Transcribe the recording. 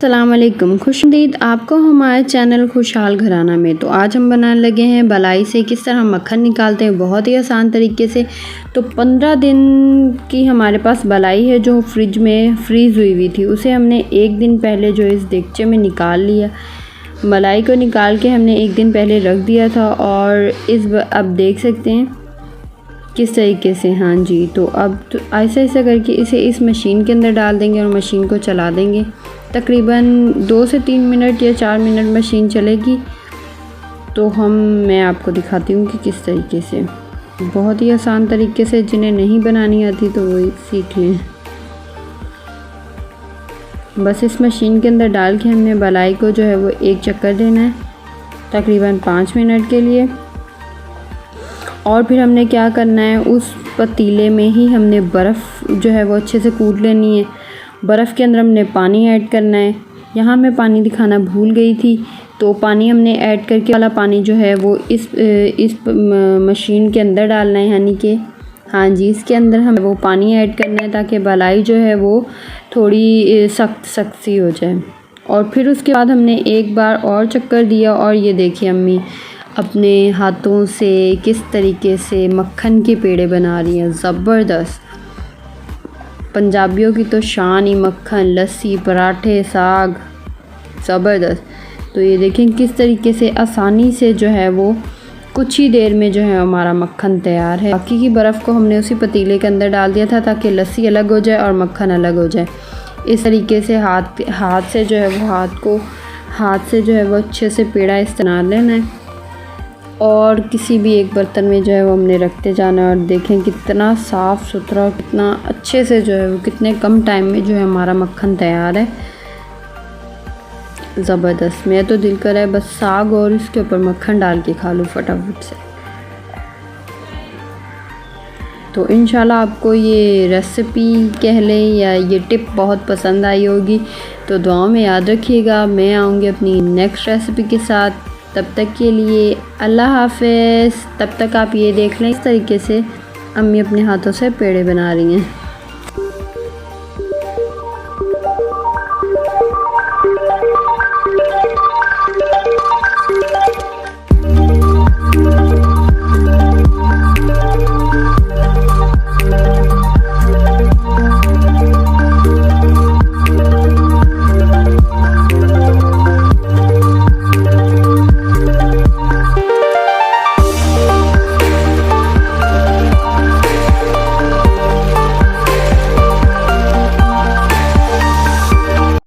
अस्सलाम वालेकुम, खुशामदीद आपको हमारे चैनल खुशहाल घराना में। तो आज हम बनाने लगे हैं बलाई से किस तरह मक्खन निकालते हैं बहुत ही आसान तरीके से। तो 15 दिन की हमारे पास बलाई है जो फ्रिज में फ्रीज़ हुई थी, उसे हमने एक दिन पहले जो इस देगचे में निकाल लिया। मलाई को निकाल के हमने एक दिन पहले रख दिया था और अब देख सकते हैं किस तरीके से। हाँ जी, तो अब तो ऐसा ऐसा करके इसे इस मशीन के अंदर डाल देंगे और मशीन को चला देंगे। तकरीबन 2 से 3 मिनट या 4 मिनट मशीन चलेगी। तो मैं आपको दिखाती हूँ कि किस तरीके से, बहुत ही आसान तरीके से। जिन्हें नहीं बनानी आती तो वो सीख लें। बस इस मशीन के अंदर डाल के हमने बलाई को जो है वो एक चक्कर देना है तकरीबन 5 मिनट के लिए। और फिर हमने क्या करना है, उस पतीले में ही हमने बर्फ़ जो है वो अच्छे से कूट लेनी है। बर्फ़ के अंदर हमने पानी ऐड करना है। यहाँ मैं पानी दिखाना भूल गई थी, तो पानी हमने ऐड करके वाला पानी जो है वो इस मशीन के अंदर डालना है, यानी कि हाँ जी, इसके अंदर हमें वो पानी ऐड करना है ताकि बलाई जो है वो थोड़ी सख्त सख्त सी हो जाए। और फिर उसके बाद हमने एक बार और चक्कर दिया और ये देखिए अम्मी अपने हाथों से किस तरीके से मक्खन के पेड़े बना रही हैं। ज़बरदस्त, पंजाबियों की तो शान ही मक्खन, लस्सी, पराठे, साग, ज़बरदस्त। तो ये देखें किस तरीके से आसानी से जो है वो कुछ ही देर में जो है हमारा मक्खन तैयार है। बाकी की बर्फ़ को हमने उसी पतीले के अंदर डाल दिया था ताकि लस्सी अलग हो जाए और मक्खन अलग हो जाए। इस तरीके से हाथ से जो है वो हाथ से जो है वो अच्छे से पेड़ा इस्तेमाल लेना है और किसी भी एक बर्तन में जो है वो हमने रखते जाना है। और देखें कितना साफ़ सुथरा, कितना अच्छे से जो है वो कितने कम टाइम में जो है हमारा मक्खन तैयार है। ज़बरदस्त। मेरा तो दिल कर रहा है बस साग और इसके ऊपर मक्खन डाल के खा लूँ फटाफट से। तो इंशाल्लाह आपको ये रेसिपी कह लें या ये टिप बहुत पसंद आई होगी। तो दुआओं में याद रखिएगा। मैं आऊँगी अपनी नेक्स्ट रेसिपी के साथ। तब तक के लिए अल्लाह हाफ़िज़। तब तक आप ये देख लें इस तरीके से अम्मी अपने हाथों से पेड़े बना रही हैं।